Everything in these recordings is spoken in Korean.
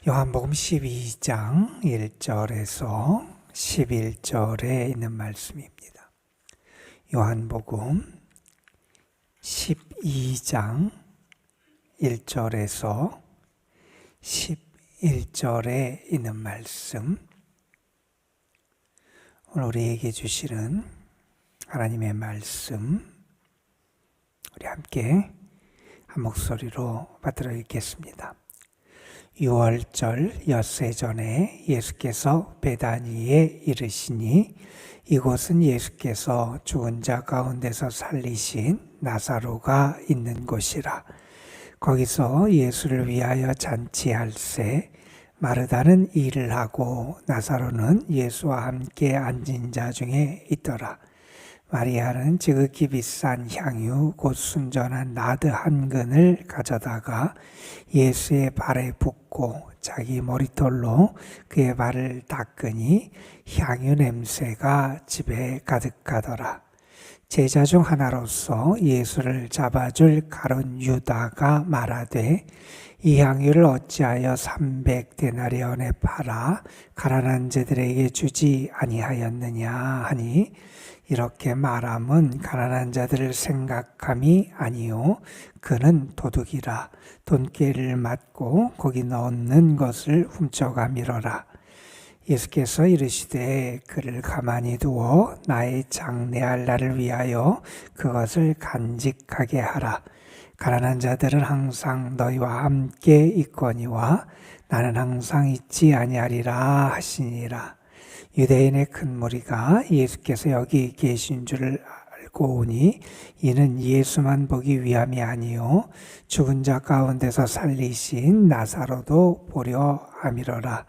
요한복음 12장 1절에서 11절에 있는 말씀입니다. 요한복음 12장 1절에서 11절에 있는 말씀, 오늘 우리에게 주시는 하나님의 말씀, 우리 함께 한 목소리로 받들어 읽겠습니다. 6월절 엿새 전에 예수께서 베다니에 이르시니 이곳은 예수께서 죽은 자 가운데서 살리신 나사로가 있는 곳이라. 거기서 예수를 위하여 잔치할새 마르다는 일을 하고 나사로는 예수와 함께 앉은 자 중에 있더라. 마리아는 지극히 비싼 향유 곧 순전한 나드 한 근을 가져다가 예수의 발에 붓고 자기 머리털로 그의 발을 닦으니 향유 냄새가 집에 가득하더라. 제자 중 하나로서 예수를 잡아줄 가룟 유다가 말하되 이 향유를 어찌하여 300데나리온에 팔아 가난한 자들에게 주지 아니하였느냐 하니, 이렇게 말함은 가난한 자들을 생각함이 아니요 그는 도둑이라. 돈깨를 맞고 거기 넣는 것을 훔쳐가미러라. 예수께서 이르시되 그를 가만히 두어 나의 장래할 날을 위하여 그것을 간직하게 하라. 가난한 자들은 항상 너희와 함께 있거니와 나는 항상 있지 아니하리라 하시니라. 유대인의 큰 무리가 예수께서 여기 계신 줄을 알고 오니 이는 예수만 보기 위함이 아니요 죽은 자 가운데서 살리신 나사로도 보려 함이로라.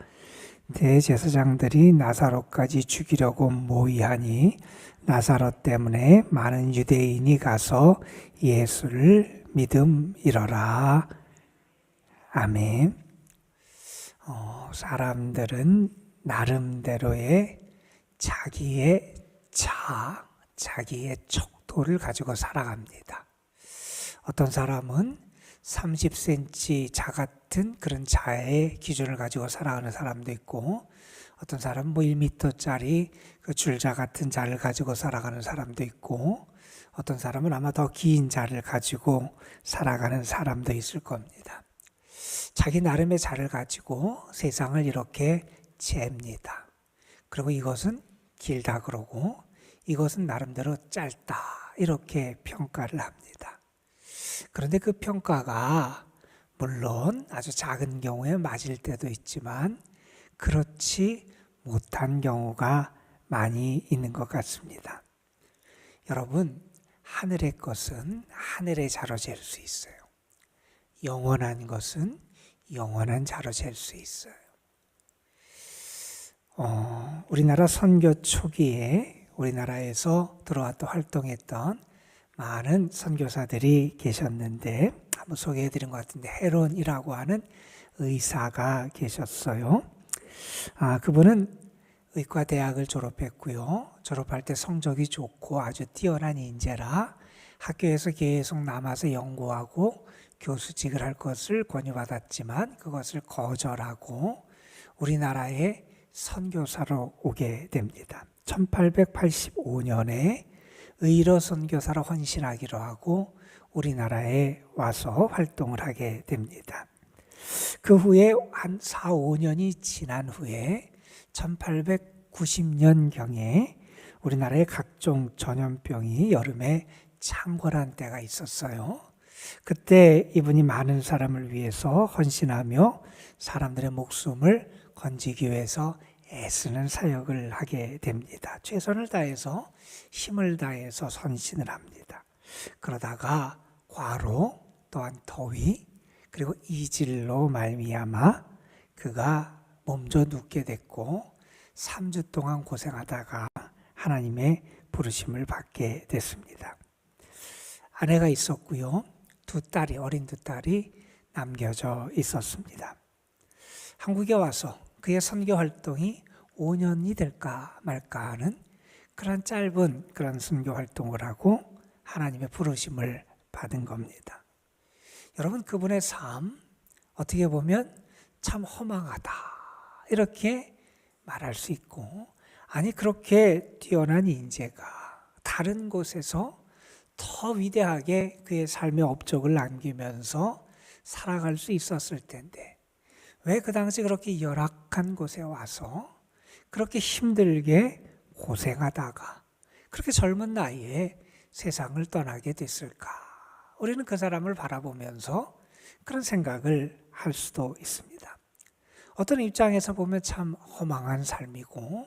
대제사장들이 나사로까지 죽이려고 모의하니 나사로 때문에 많은 유대인이 가서 예수를 믿음이로라. 아멘. 사람들은 나름대로의 자기의 자기의 척도를 가지고 살아갑니다. 어떤 사람은 30cm 자 같은 그런 자의 기준을 가지고 살아가는 사람도 있고, 어떤 사람은 1m짜리 그 줄자 같은 자를 가지고 살아가는 사람도 있고, 어떤 사람은 아마 더 긴 자를 가지고 살아가는 사람도 있을 겁니다. 자기 나름의 자를 가지고 세상을 이렇게 잽니다. 그리고 이것은 길다 그러고 이것은 나름대로 짧다 이렇게 평가를 합니다. 그런데 그 평가가 물론 아주 작은 경우에 맞을 때도 있지만 그렇지 못한 경우가 많이 있는 것 같습니다. 여러분, 하늘의 것은 하늘의 자로 잴 수 있어요. 영원한 것은 영원한 자로 잴 수 있어요. 우리나라 선교 초기에 우리나라에서 들어왔다 활동했던 많은 선교사들이 계셨는데, 한번 소개해드린 것 같은데 헤론이라고 하는 의사가 계셨어요. 그분은 의과대학을 졸업했고요. 졸업할 때 성적이 좋고 아주 뛰어난 인재라 학교에서 계속 남아서 연구하고 교수직을 할 것을 권유받았지만 그것을 거절하고 우리나라에 선교사로 오게 됩니다. 1885년에 의로 선교사로 헌신하기로 하고 우리나라에 와서 활동을 하게 됩니다. 그 후에 한 4, 5년이 지난 후에 1890년경에 우리나라에 각종 전염병이 여름에 창궐한 때가 있었어요. 그때 이분이 많은 사람을 위해서 헌신하며 사람들의 목숨을 건지기 위해서 애쓰는 사역을 하게 됩니다. 최선을 다해서 힘을 다해서 헌신을 합니다. 그러다가 과로 또한 더위 그리고 이질로 말미암아 그가 몸져 눕게 됐고 3주 동안 고생하다가 하나님의 부르심을 받게 됐습니다. 아내가 있었고요. 어린 두 딸이 남겨져 있었습니다. 한국에 와서 그의 선교 활동이 5년이 될까 말까 하는 그런 짧은 그런 선교 활동을 하고 하나님의 부르심을 받은 겁니다. 여러분, 그분의 삶 어떻게 보면 참 허망하다 이렇게 말할 수 있고, 아니 그렇게 뛰어난 인재가 다른 곳에서 더 위대하게 그의 삶의 업적을 남기면서 살아갈 수 있었을 텐데 왜 그 당시 그렇게 열악한 곳에 와서 그렇게 힘들게 고생하다가 그렇게 젊은 나이에 세상을 떠나게 됐을까? 우리는 그 사람을 바라보면서 그런 생각을 할 수도 있습니다. 어떤 입장에서 보면 참 허망한 삶이고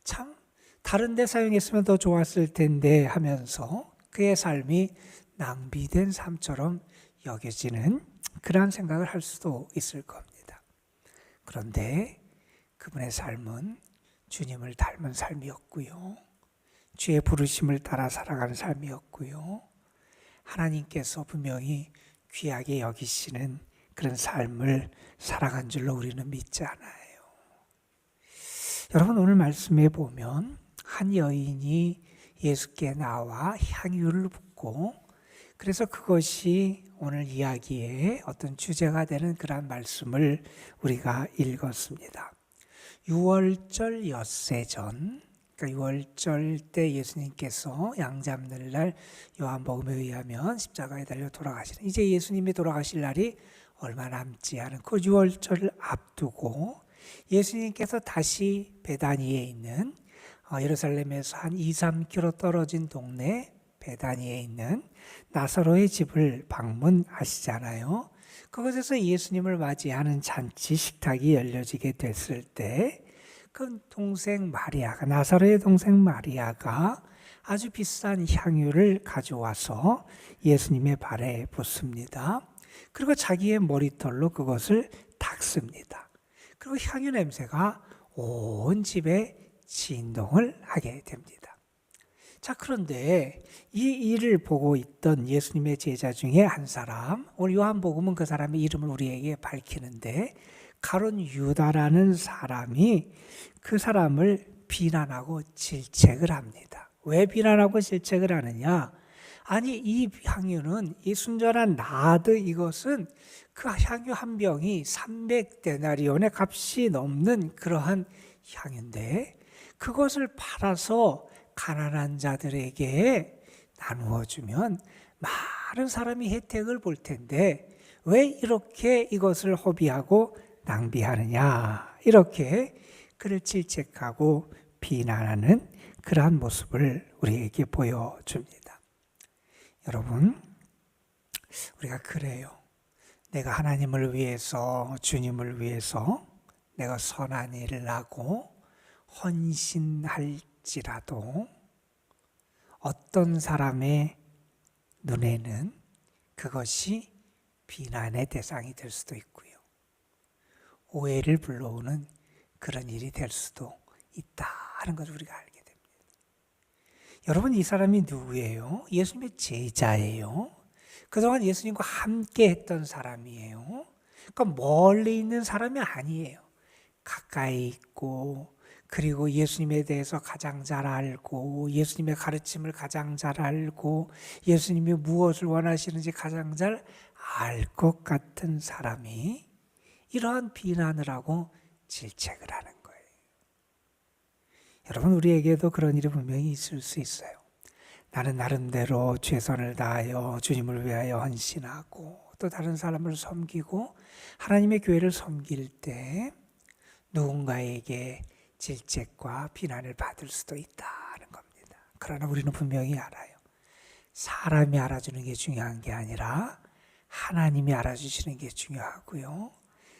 참 다른 데 사용했으면 더 좋았을 텐데 하면서 그의 삶이 낭비된 삶처럼 여겨지는 그러한 생각을 할 수도 있을 겁니다. 그런데 그분의 삶은 주님을 닮은 삶이었고요. 주의 부르심을 따라 살아가는 삶이었고요. 하나님께서 분명히 귀하게 여기시는 그런 삶을 살아간 줄로 우리는 믿지 않아요. 여러분, 오늘 말씀에 보면 한 여인이 예수께 나와 향유를 붓고, 그래서 그것이 오늘 이야기의 어떤 주제가 되는 그런 말씀을 우리가 읽었습니다. 6월절 엿새 전, 그러니까 6월절 때 예수님께서 양 잡는 날 요한복음에 의하면 십자가에 달려 돌아가시는, 이제 예수님이 돌아가실 날이 얼마 남지 않은 그 6월절을 앞두고 예수님께서 다시 베다니에 있는 예루살렘에서 한 2-3km 떨어진 동네 베다니에 있는 나사로의 집을 방문하시잖아요. 그곳에서 예수님을 맞이하는 잔치 식탁이 열려지게 됐을 때 그 동생 마리아가, 나사로의 동생 마리아가 아주 비싼 향유를 가져와서 예수님의 발에 붓습니다. 그리고 자기의 머리털로 그것을 닦습니다. 그리고 향유 냄새가 온 집에 진동을 하게 됩니다. 자, 그런데 이 일을 보고 있던 예수님의 제자 중에 한 사람, 오늘 요한복음은 그 사람의 이름을 우리에게 밝히는데 가룟 유다라는 사람이 그 사람을 비난하고 질책을 합니다. 왜 비난하고 질책을 하느냐? 아니, 이 향유는, 이 순전한 나드, 이것은 그 향유 한 병이 300데나리온의 값이 넘는 그러한 향유인데 그것을 팔아서 가난한 자들에게 나누어 주면 많은 사람이 혜택을 볼 텐데 왜 이렇게 이것을 허비하고 낭비하느냐, 이렇게 그를 질책하고 비난하는 그러한 모습을 우리에게 보여줍니다. 여러분, 우리가 그래요. 내가 하나님을 위해서, 주님을 위해서 내가 선한 일을 하고 헌신할지라도 어떤 사람의 눈에는 그것이 비난의 대상이 될 수도 있고요. 오해를 불러오는 그런 일이 될 수도 있다는 것을 우리가 알게 됩니다. 여러분, 이 사람이 누구예요? 예수님의 제자예요. 그동안 예수님과 함께 했던 사람이에요. 그러니까 멀리 있는 사람이 아니에요. 가까이 있고, 그리고 예수님에 대해서 가장 잘 알고, 예수님의 가르침을 가장 잘 알고, 예수님이 무엇을 원하시는지 가장 잘 알 것 같은 사람이 이러한 비난을 하고 질책을 하는 거예요. 여러분, 우리에게도 그런 일이 분명히 있을 수 있어요. 나는 나름대로 최선을 다하여 주님을 위하여 헌신하고 또 다른 사람을 섬기고 하나님의 교회를 섬길 때 누군가에게 질책과 비난을 받을 수도 있다는 겁니다. 그러나 우리는 분명히 알아요. 사람이 알아주는 게 중요한 게 아니라 하나님이 알아주시는 게 중요하고요.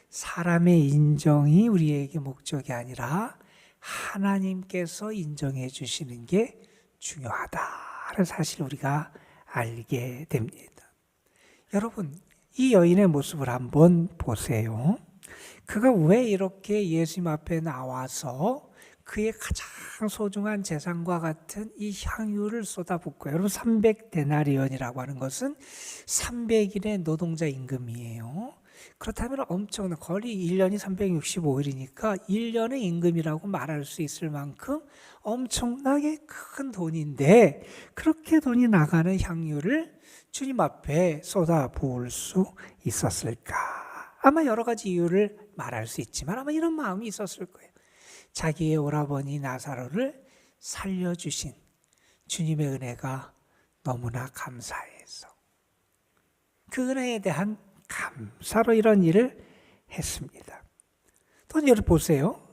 사람의 인정이 우리에게 목적이 아니라 하나님께서 인정해 주시는 게 중요하다는 사실을 우리가 알게 됩니다. 여러분, 이 여인의 모습을 한번 보세요. 그가 왜 이렇게 예수님 앞에 나와서 그의 가장 소중한 재산과 같은 이 향유를 쏟아붓고, 여러분 300데나리온이라고 하는 것은 300일의 노동자 임금이에요. 그렇다면 엄청난, 거의 1년이 365일이니까 1년의 임금이라고 말할 수 있을 만큼 엄청나게 큰 돈인데 그렇게 돈이 나가는 향유를 주님 앞에 쏟아부을 수 있었을까 아마 여러 가지 이유를 말할 수 있지만 아마 이런 마음이 있었을 거예요. 자기의 오라버니 나사로를 살려주신 주님의 은혜가 너무나 감사해서 그 은혜에 대한 감사로 이런 일을 했습니다. 또 여러분 보세요.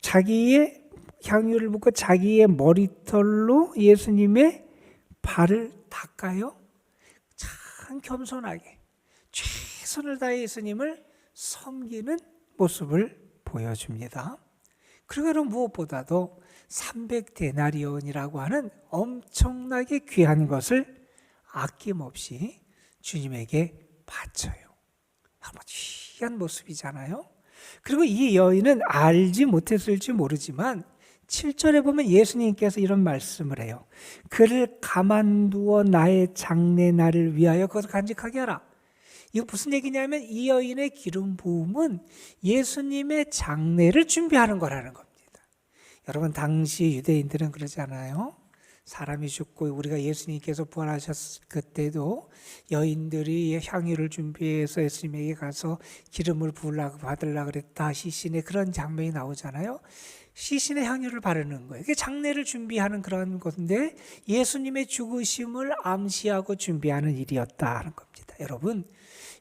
자기의 향유를 붓고 자기의 머리털로 예수님의 발을 닦아요. 참 겸손하게 최선을 다해 예수님을 섬기는 모습을 보여줍니다. 그리고 무엇보다도 300데나리온이라고 하는 엄청나게 귀한 것을 아낌없이 주님에게 바쳐요. 아주 귀한 모습이잖아요. 그리고 이 여인은 알지 못했을지 모르지만 7절에 보면 예수님께서 이런 말씀을 해요. 그를 가만두어 나의 장례날을 위하여 그것을 간직하게 하라. 이거 무슨 얘기냐면 이 여인의 기름 부음은 예수님의 장례를 준비하는 거라는 겁니다. 여러분 당시 유대인들은 그러잖아요. 사람이 죽고 우리가 예수님께서 부활하셨을 그때도 여인들이 향유를 준비해서 예수님에게 가서 기름을 부으려고 받으려고 그랬다. 시신에 그런 장면이 나오잖아요. 시신에 향유를 바르는 거예요. 이게 장례를 준비하는 그런 건데 예수님의 죽으심을 암시하고 준비하는 일이었다 하는 겁니다. 여러분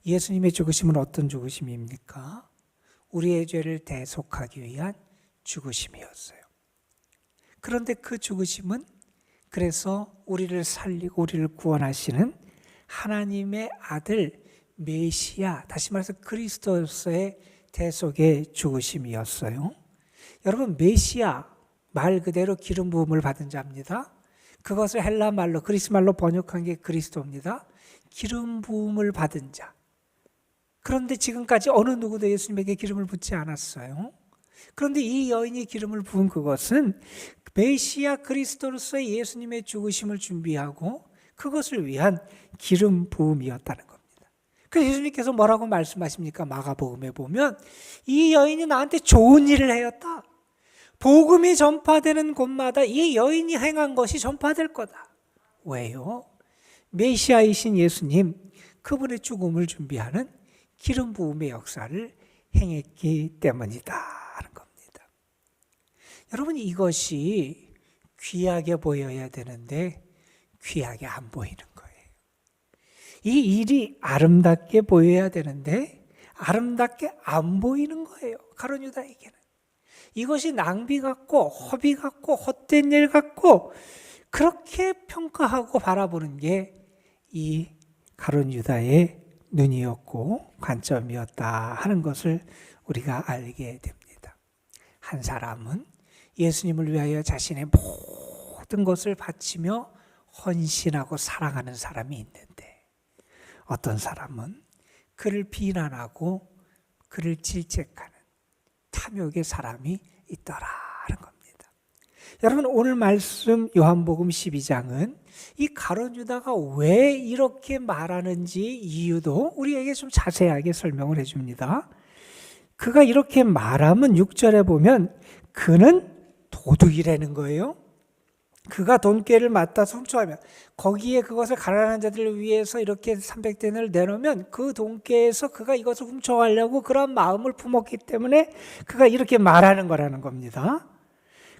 예수님의 죽으심은 어떤 죽으심입니까? 우리의 죄를 대속하기 위한 죽으심이었어요. 그런데 그 죽으심은 그래서 우리를 살리고 우리를 구원하시는 하나님의 아들 메시아, 다시 말해서 그리스도로서의 대속의 죽으심이었어요. 여러분 메시아 말 그대로 기름 부음을 받은 자입니다. 그것을 헬라 말로 그리스 말로 번역한 게 그리스도입니다. 기름 부음을 받은 자. 그런데 지금까지 어느 누구도 예수님에게 기름을 붓지 않았어요. 그런데 이 여인이 기름을 부은 그것은 메시아 그리스도로서의 예수님의 죽으심을 준비하고 그것을 위한 기름 부음이었다는 겁니다. 그래서 예수님께서 뭐라고 말씀하십니까? 마가복음에 보면 이 여인이 나한테 좋은 일을 하였다. 복음이 전파되는 곳마다 이 여인이 행한 것이 전파될 거다. 왜요? 메시아이신 예수님, 그분의 죽음을 준비하는 기름 부음의 역사를 행했기 때문이다 하는 겁니다. 여러분 이것이 귀하게 보여야 되는데 귀하게 안 보이는 거예요. 이 일이 아름답게 보여야 되는데 아름답게 안 보이는 거예요. 가룟 유다에게는. 이것이 낭비 같고 허비 같고 헛된 일 같고 그렇게 평가하고 바라보는 게 이 가룟 유다의 눈이었고 관점이었다 하는 것을 우리가 알게 됩니다. 한 사람은 예수님을 위하여 자신의 모든 것을 바치며 헌신하고 사랑하는 사람이 있는데 어떤 사람은 그를 비난하고 그를 질책하는 탐욕의 사람이 있더라 하는 겁니다. 여러분 오늘 말씀 요한복음 12장은 이 가룟 유다가 왜 이렇게 말하는지 이유도 우리에게 좀 자세하게 설명을 해줍니다. 그가 이렇게 말하면 6절에 보면 그는 도둑이라는 거예요. 그가 돈꾀를 맡아서 훔쳐가면 거기에 그것을 가난한 자들을 위해서 이렇게 300데나리온을 내놓으면 그 돈꾀에서 그가 이것을 훔쳐가려고 그런 마음을 품었기 때문에 그가 이렇게 말하는 거라는 겁니다.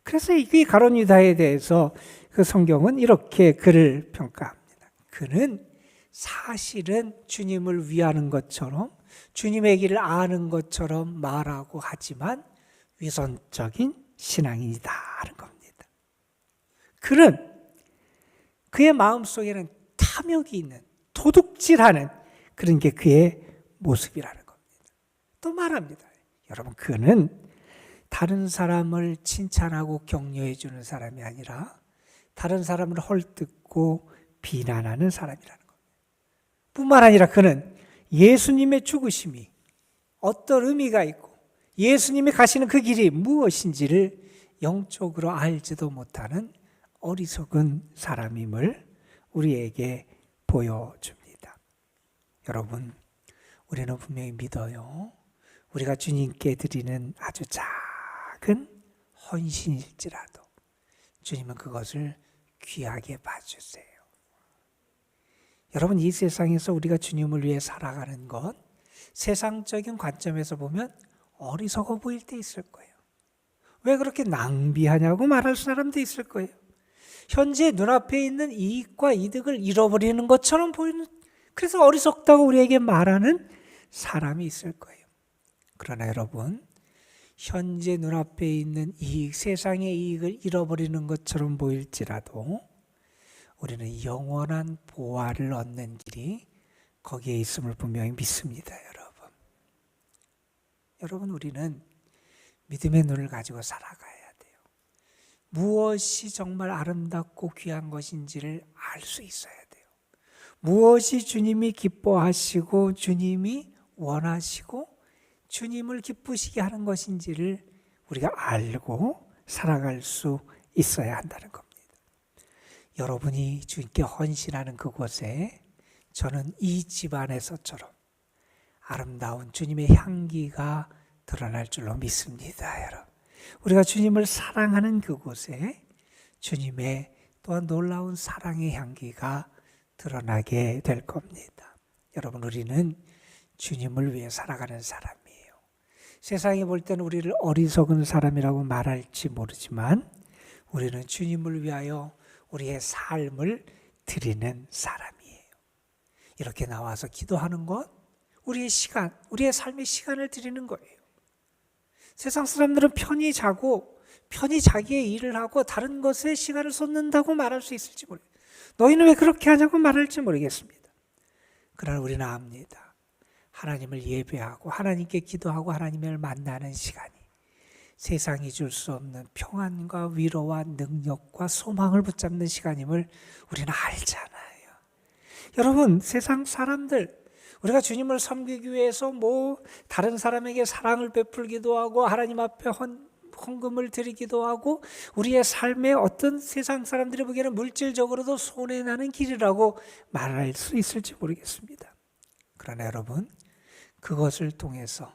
그래서 이 가룟 유다에 대해서 그 성경은 이렇게 그를 평가합니다. 그는 사실은 주님을 위하는 것처럼 주님의 길을 아는 것처럼 말하고 하지만 위선적인 신앙인이다 하는 겁니다. 그는 그의 마음속에는 탐욕이 있는 도둑질하는 그런 게 그의 모습이라는 겁니다. 또 말합니다. 여러분 그는 다른 사람을 칭찬하고 격려해 주는 사람이 아니라 다른 사람을 헐뜯고 비난하는 사람이라는 겁니다. 뿐만 아니라 그는 예수님의 죽으심이 어떤 의미가 있고 예수님이 가시는 그 길이 무엇인지를 영적으로 알지도 못하는 어리석은 사람임을 우리에게 보여줍니다. 여러분, 우리는 분명히 믿어요. 우리가 주님께 드리는 아주 작은 헌신일지라도 주님은 그것을 귀하게 봐주세요. 여러분, 이 세상에서 우리가 주님을 위해 살아가는 것 세상적인 관점에서 보면 어리석어 보일 때 있을 거예요. 왜 그렇게 낭비하냐고 말할 사람도 있을 거예요. 현재 눈앞에 있는 이익과 이득을 잃어버리는 것처럼 보이는, 그래서 어리석다고 우리에게 말하는 사람이 있을 거예요. 그러나 여러분, 현재 눈앞에 있는 이익, 세상의 이익을 잃어버리는 것처럼 보일지라도 우리는 영원한 보화를 얻는 길이 거기에 있음을 분명히 믿습니다, 여러분. 여러분, 우리는 믿음의 눈을 가지고 살아가야 돼요. 무엇이 정말 아름답고 귀한 것인지를 알 수 있어야 돼요. 무엇이 주님이 기뻐하시고 주님이 원하시고 주님을 기쁘시게 하는 것인지를 우리가 알고 살아갈 수 있어야 한다는 겁니다. 여러분이 주님께 헌신하는 그곳에 저는 이 집안에서처럼 아름다운 주님의 향기가 드러날 줄로 믿습니다, 여러분. 우리가 주님을 사랑하는 그곳에 주님의 또한 놀라운 사랑의 향기가 드러나게 될 겁니다. 여러분, 우리는 주님을 위해 살아가는 사람이에요. 세상이 볼 때는 우리를 어리석은 사람이라고 말할지 모르지만 우리는 주님을 위하여 우리의 삶을 드리는 사람이에요. 이렇게 나와서 기도하는 것, 우리의 시간, 우리의 삶의 시간을 드리는 거예요. 세상 사람들은 편히 자고 편히 자기의 일을 하고 다른 것에 시간을 쏟는다고 말할 수 있을지 모르겠어요. 너희는 왜 그렇게 하냐고 말할지 모르겠습니다. 그러나 우리는 압니다. 하나님을 예배하고 하나님께 기도하고 하나님을 만나는 시간이 세상이 줄 수 없는 평안과 위로와 능력과 소망을 붙잡는 시간임을 우리는 알잖아요. 여러분, 세상 사람들, 우리가 주님을 섬기기 위해서 다른 사람에게 사랑을 베풀기도 하고 하나님 앞에 헌금을 드리기도 하고 우리의 삶에 어떤 세상 사람들이 보기에는 물질적으로도 손해나는 길이라고 말할 수 있을지 모르겠습니다. 그러나 여러분, 그것을 통해서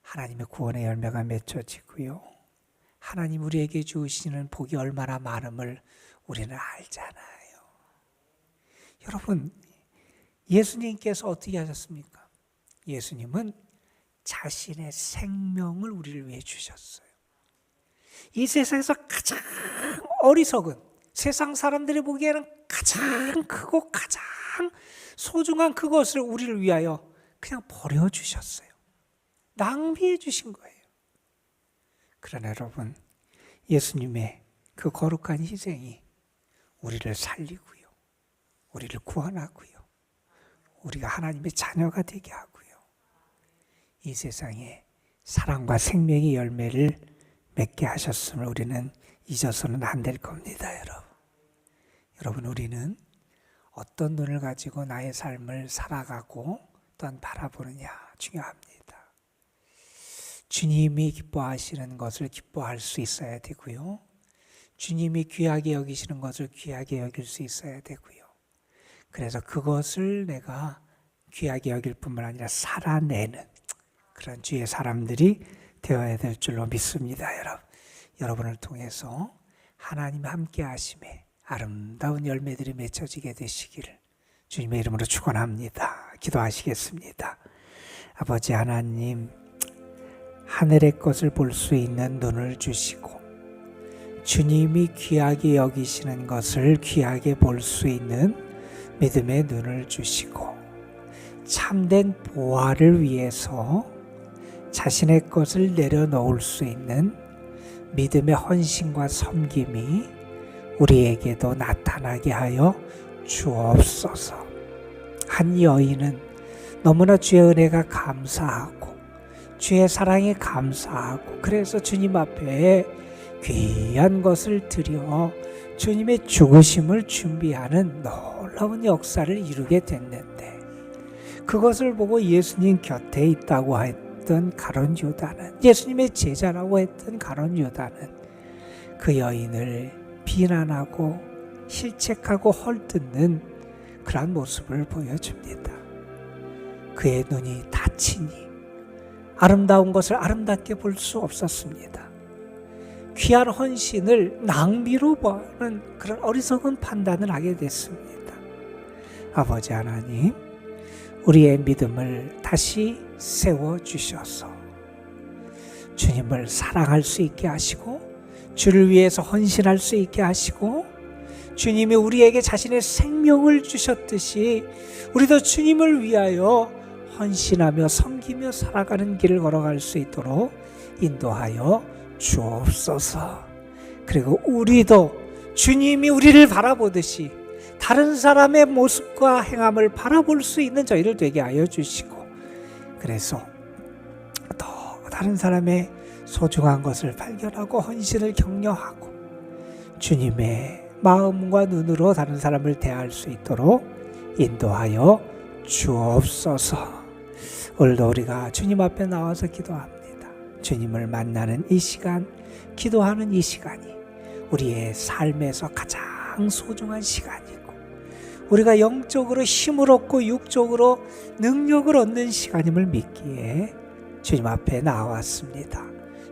하나님의 구원의 열매가 맺혀지고요. 하나님 우리에게 주시는 복이 얼마나 많음을 우리는 알잖아요. 여러분, 예수님께서 어떻게 하셨습니까? 예수님은 자신의 생명을 우리를 위해 주셨어요. 이 세상에서 가장 어리석은, 세상 사람들이 보기에는 가장 크고 가장 소중한 그것을 우리를 위하여 그냥 버려주셨어요. 낭비해 주신 거예요. 그러나 여러분, 예수님의 그 거룩한 희생이 우리를 살리고요, 우리를 구원하고요, 우리가 하나님의 자녀가 되게 하고요, 이 세상에 사랑과 생명의 열매를 맺게 하셨음을 우리는 잊어서는 안 될 겁니다, 여러분. 여러분, 우리는 어떤 눈을 가지고 나의 삶을 살아가고 또한 바라보느냐 중요합니다. 주님이 기뻐하시는 것을 기뻐할 수 있어야 되고요. 주님이 귀하게 여기시는 것을 귀하게 여길 수 있어야 되고요. 그래서 그것을 내가 귀하게 여길 뿐만 아니라 살아내는 그런 주의 사람들이 되어야 될 줄로 믿습니다, 여러분. 여러분을 통해서 하나님 함께 하심에 아름다운 열매들이 맺혀지게 되시기를 주님의 이름으로 축원합니다. 기도하시겠습니다. 아버지 하나님, 하늘의 것을 볼 수 있는 눈을 주시고 주님이 귀하게 여기시는 것을 귀하게 볼 수 있는 믿음의 눈을 주시고 참된 보화를 위해서 자신의 것을 내려놓을 수 있는 믿음의 헌신과 섬김이 우리에게도 나타나게 하여 주옵소서. 한 여인은 너무나 주의 은혜가 감사하고 주의 사랑에 감사하고 그래서 주님 앞에 귀한 것을 드려 주님의 죽으심을 준비하는 놀라운 역사를 이루게 됐는데, 그것을 보고 예수님 곁에 있다고 했던 가룟 유다는, 예수님의 제자라고 했던 가룟 유다는 그 여인을 비난하고 실책하고 헐뜯는 그런 모습을 보여줍니다. 그의 눈이 닫히니 아름다운 것을 아름답게 볼 수 없었습니다. 귀한 헌신을 낭비로 보는 그런 어리석은 판단을 하게 됐습니다. 아버지 하나님, 우리의 믿음을 다시 세워주셔서 주님을 사랑할 수 있게 하시고 주를 위해서 헌신할 수 있게 하시고 주님이 우리에게 자신의 생명을 주셨듯이 우리도 주님을 위하여 헌신하며 섬기며 살아가는 길을 걸어갈 수 있도록 인도하여 주옵소서. 그리고 우리도 주님이 우리를 바라보듯이 다른 사람의 모습과 행함을 바라볼 수 있는 저희를 되게 하여 주시고, 그래서 또 다른 사람의 소중한 것을 발견하고 헌신을 격려하고 주님의 마음과 눈으로 다른 사람을 대할 수 있도록 인도하여 주옵소서. 오늘도 우리가 주님 앞에 나와서 기도합니다. 주님을 만나는 이 시간, 기도하는 이 시간이 우리의 삶에서 가장 소중한 시간이고 우리가 영적으로 힘을 얻고 육적으로 능력을 얻는 시간임을 믿기에 주님 앞에 나왔습니다.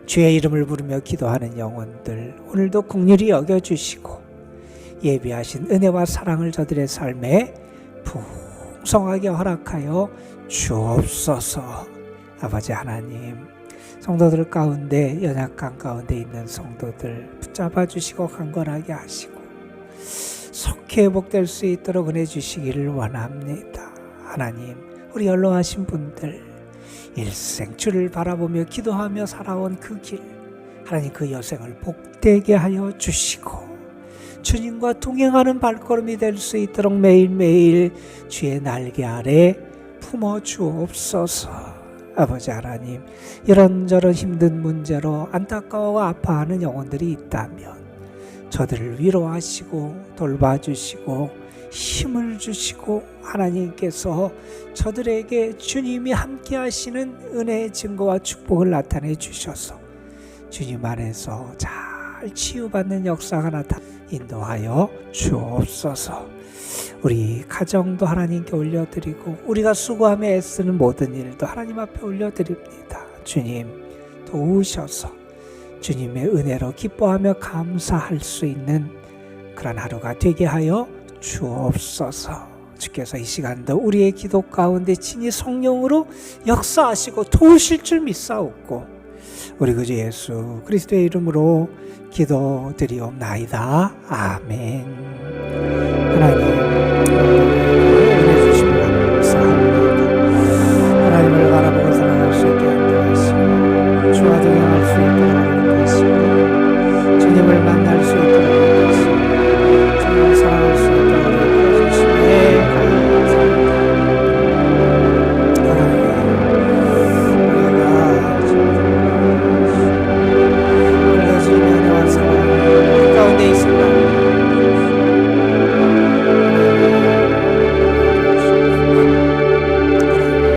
주의 이름을 부르며 기도하는 영혼들 오늘도 긍휼히 여겨주시고 예비하신 은혜와 사랑을 저들의 삶에 풍성하게 허락하여 주옵소서. 아버지 하나님, 성도들 가운데 연약한 가운데 있는 성도들 붙잡아 주시고 강건하게 하시고 속히 회복될 수 있도록 은혜 주시기를 원합니다. 하나님, 우리 연로하신 분들 일생 주를 바라보며 기도하며 살아온 그 길, 하나님 그 여생을 복되게 하여 주시고 주님과 동행하는 발걸음이 될 수 있도록 매일매일 주의 날개 아래 품어주옵소서. 아버지 하나님, 이런저런 힘든 문제로 안타까워하고 아파하는 영혼들이 있다면 저들을 위로하시고 돌봐주시고 힘을 주시고 하나님께서 저들에게 주님이 함께 하시는 은혜의 증거와 축복을 나타내 주셔서 주님 안에서 잘 치유받는 역사가 인도하여 주옵소서. 우리 가정도 하나님께 올려드리고 우리가 수고하며 애쓰는 모든 일도 하나님 앞에 올려드립니다. 주님 도우셔서 주님의 은혜로 기뻐하며 감사할 수 있는 그런 하루가 되게 하여 주옵소서. 주께서 이 시간도 우리의 기도 가운데 친히 성령으로 역사하시고 도우실 줄 믿사옵고 우리 구주 예수 그리스도의 이름으로 기도드리옵나이다. 아멘. 하나님 은혜 주시면 감사합니다. 하나님을 바라보고 살아갈 수 있게